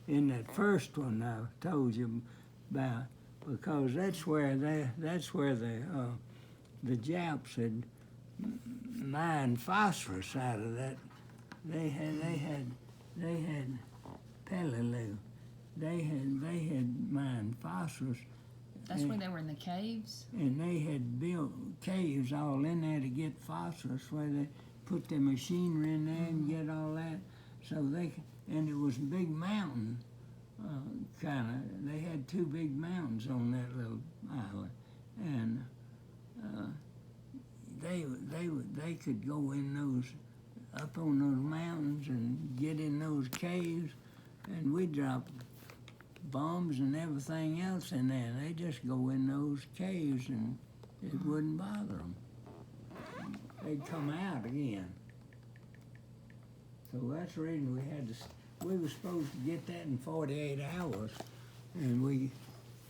in that first one I told you about, because that's where the Japs had mined phosphorus out of that. They had Peleliu. They had mined phosphorus. That's where they were in the caves? And they had built caves all in there to get phosphorus, where they put their machinery in there and get all that. And it was a big mountain, kind of. They had two big mountains on that little island, and they could go in those, up on those mountains and get in those caves, and we dropped bombs and everything else in there. They just go in those caves and it wouldn't bother them. They'd come out again. So that's the reason we were supposed to get that in 48 hours, and we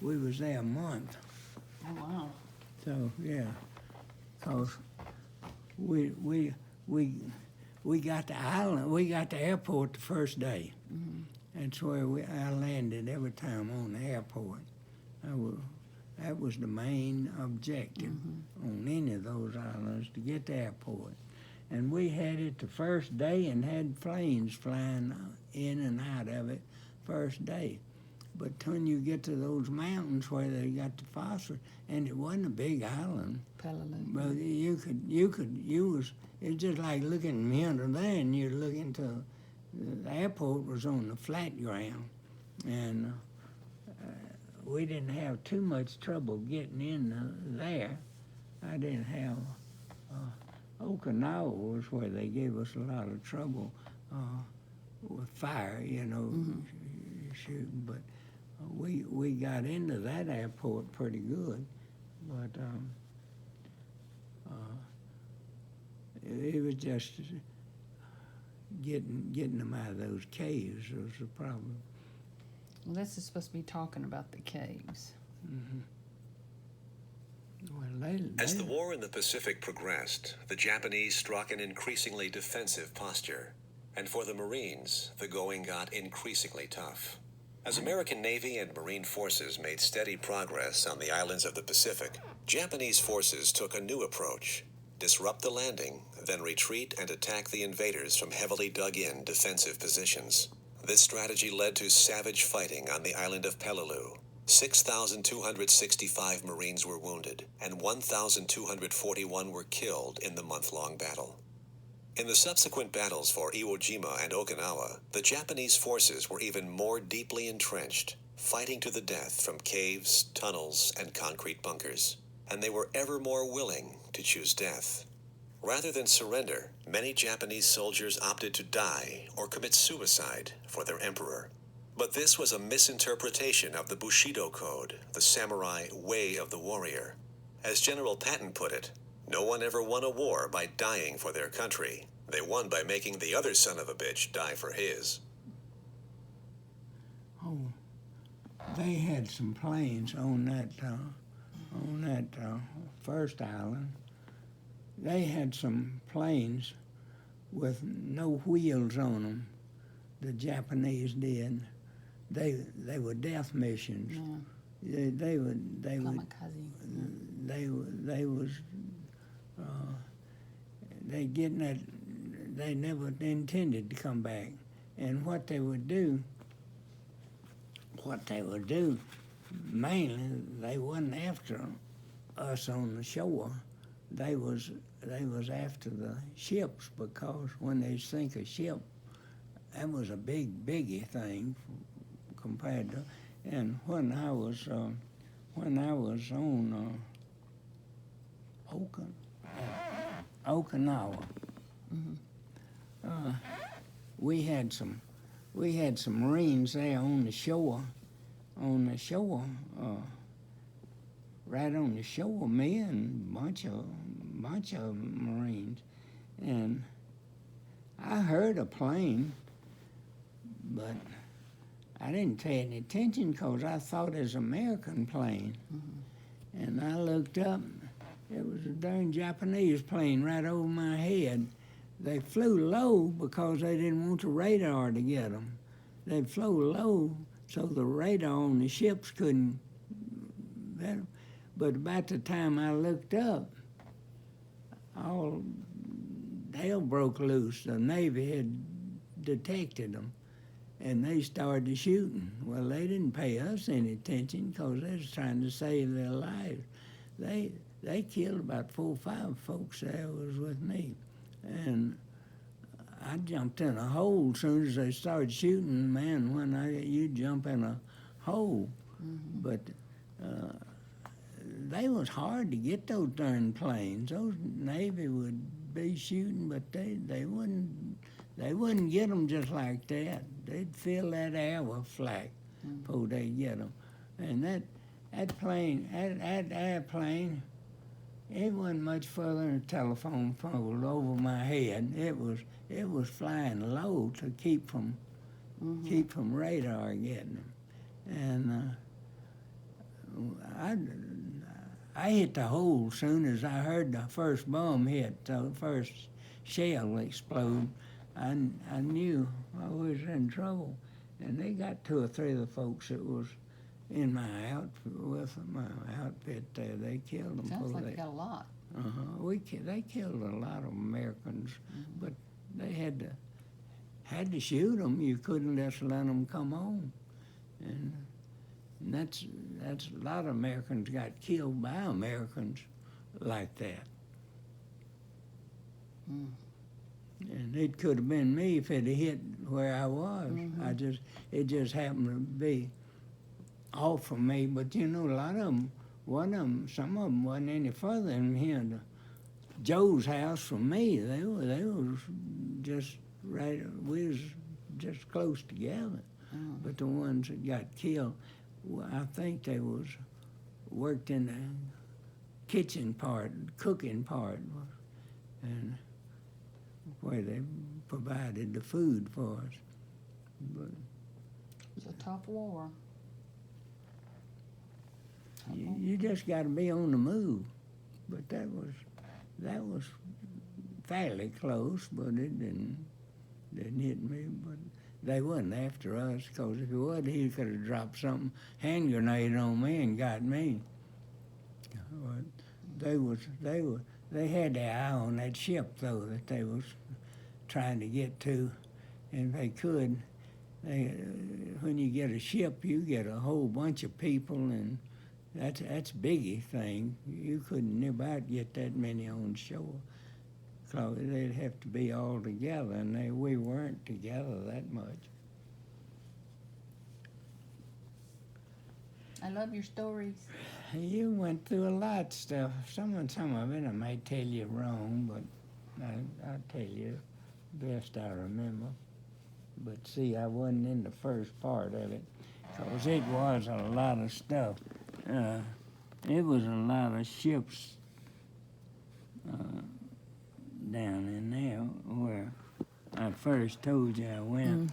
was there a month. Oh, wow. So, yeah, because we got the island, we got the airport the first day. Mm-hmm. That's where I landed every time on the airport. That was the main objective on any of those islands, to get the airport. And we had it the first day and had planes flying in and out of it first day. But when you get to those mountains where they got the phosphorus, and it wasn't a big island, Peleliu. but it's just like looking under there, and you're looking to. The airport was on the flat ground, and we didn't have too much trouble getting in there. I didn't have. Okinawa was where they gave us a lot of trouble with fire, shooting. But we got into that airport pretty good. But it was just getting them out of those caves was the problem. Well, this is supposed to be talking about the caves. Mm-hmm. As the war in the Pacific progressed, the Japanese struck an increasingly defensive posture. And for the Marines, the going got increasingly tough. As American Navy and Marine forces made steady progress on the islands of the Pacific, Japanese forces took a new approach: disrupt the landing, then retreat and attack the invaders from heavily dug-in defensive positions. This strategy led to savage fighting on the island of Peleliu. 6,265 Marines were wounded, and 1,241 were killed in the month-long battle. In the subsequent battles for Iwo Jima and Okinawa, the Japanese forces were even more deeply entrenched, fighting to the death from caves, tunnels, and concrete bunkers. And they were ever more willing to choose death. Rather than surrender, many Japanese soldiers opted to die or commit suicide for their emperor. But this was a misinterpretation of the Bushido Code, the samurai way of the warrior. As General Patton put it, no one ever won a war by dying for their country. They won by making the other son of a bitch die for his. Oh, they had some planes on that first island. They had some planes with no wheels on them. The Japanese did. They were death missions. Yeah. They Kamikaze. they never intended to come back. And what they would do, mainly, they wasn't after us on the shore. They was after the ships, because when they sink a ship, that was a biggie thing compared to. And when I was on Okinawa, we had some Marines there on the shore, right on the shore. Me and a bunch of Marines, and I heard a plane, but I didn't pay any attention because I thought it was an American plane. And I looked up, it was a darn Japanese plane right over my head. They flew low because they didn't want the radar to get them. they'd flow low so the radar on the ships couldn't. But about the time I looked up, all hell broke loose. The Navy had detected them, and they started shooting. Well, they didn't pay us any attention because they was trying to save their lives. They killed about 4 or 5 folks that was with me, and I jumped in a hole as soon as they started shooting. Man, when you jump in a hole, but they was hard to get those darn planes. Those Navy would be shooting, but they wouldn't get them just like that. They'd fill that air with flak before they'd get them. And that airplane, it wasn't much further than a telephone pole over my head. It was flying low to keep from radar getting them. And I hit the hole as soon as I heard the first bomb hit, the first shell explode. I knew I was in trouble. And they got 2 or 3 of the folks that was in my outfit there. They killed them. Sounds like they got a lot. They killed a lot of Americans, but they had to shoot them. You couldn't just let them come on, and that's a lot of Americans got killed by Americans like that. And it could have been me if it had hit where I was. It just happened to be off from me. But a lot of them, some of them wasn't any further than here to Joe's house from me. They was just right. We was just close together. But the ones that got killed, I think they was worked in the kitchen part, cooking part, and where they provided the food for us. But It was a tough war. you just got to be on the move. But that was fairly close, but it didn't hit me. But they wasn't after us, because if it would, he could have dropped something, hand grenade on me and got me. But they had their eye on that ship, though, that they was trying to get to, and if they could, when you get a ship, you get a whole bunch of people, and that's a biggie thing. You couldn't never get that many on shore, so they'd have to be all together, and we weren't together that much. I love your stories. You went through a lot of stuff. Some of it I may tell you wrong, but I'll tell you best I remember. But see, I wasn't in the first part of it, because it was a lot of stuff. It was a lot of ships down in there where I first told you I went.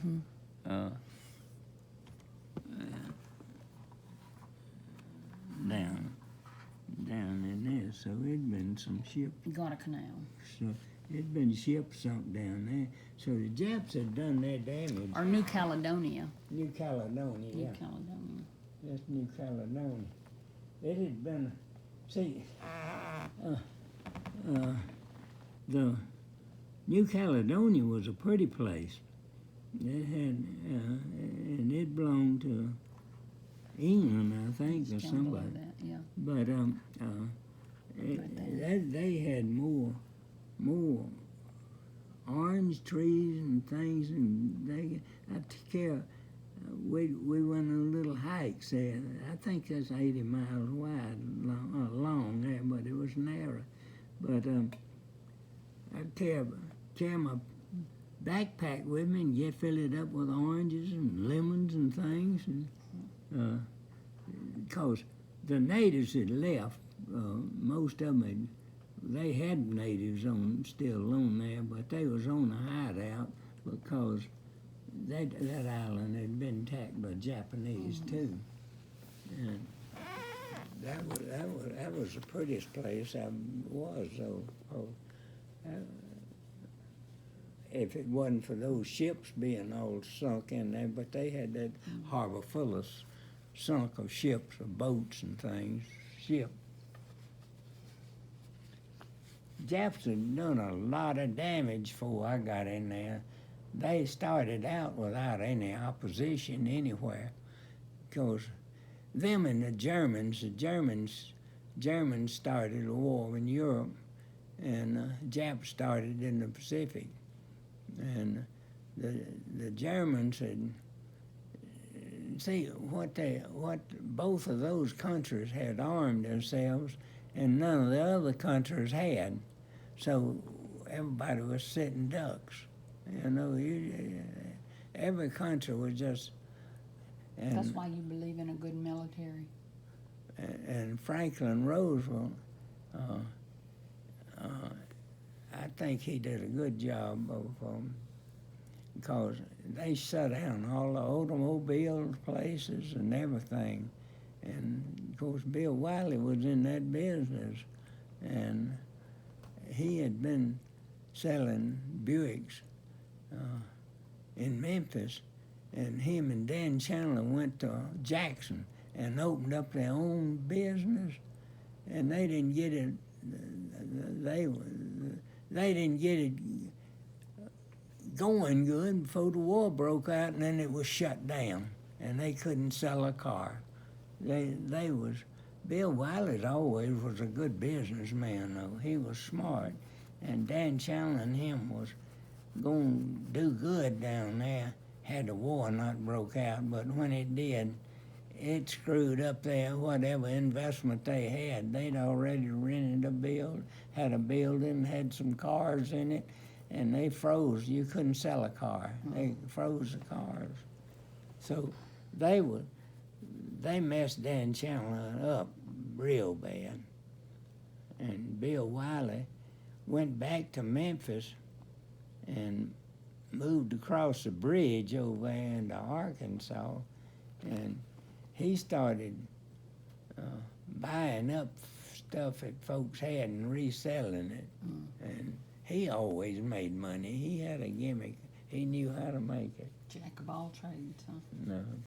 Down in there, so it'd been some ships. Guadalcanal. So it'd been ships sunk down there. So the Japs had done their damage. Or New Caledonia. New Caledonia, yeah. New Caledonia. That's New Caledonia. It had been, the New Caledonia was a pretty place. It had, and it belonged to England, I think, or somebody. That, yeah. But they had more orange trees and things, and I took care. We went on little hikes there. I think that's 80 miles wide, long there, but it was narrow. But I'd carry my backpack with me and fill it up with oranges and lemons and things, and because the natives had left, most of them they had natives still on there, but they was on a hideout because that island had been attacked by Japanese too, and that was the prettiest place I was. So if it wasn't for those ships being all sunk in there, but they had that harbor full of sunk of ships, of boats and things, Japs had done a lot of damage before I got in there. They started out without any opposition anywhere, because them and the Germans started a war in Europe, and Japs started in the Pacific. And the Germans had, see, what both of those countries had armed themselves, and none of the other countries had. So everybody was sitting ducks. You know, every country was just. And, That's why you believe in a good military. And Franklin Roosevelt, I think he did a good job of, because they shut down all the automobile places and everything. And of course, Bill Wiley was in that business, and he had been selling Buicks in Memphis, and him and Dan Chandler went to Jackson and opened up their own business, and they didn't get it. They didn't get it going good before the war broke out, and then it was shut down, and they couldn't sell a car. Bill Wiley always was a good businessman, though. He was smart, and Dan Chandler and him was going to do good down there had the war not broke out. But when it did, it screwed up their whatever investment they had. They'd already rented had a building, had some cars in it, and they froze. You couldn't sell a car. They froze the cars. So they messed Dan Chandler up real bad. And Bill Wiley went back to Memphis and moved across the bridge over there into Arkansas, and he started buying up stuff that folks had and reselling it. And he always made money. He had a gimmick. He knew how to make it. Jack of all trades, huh? No.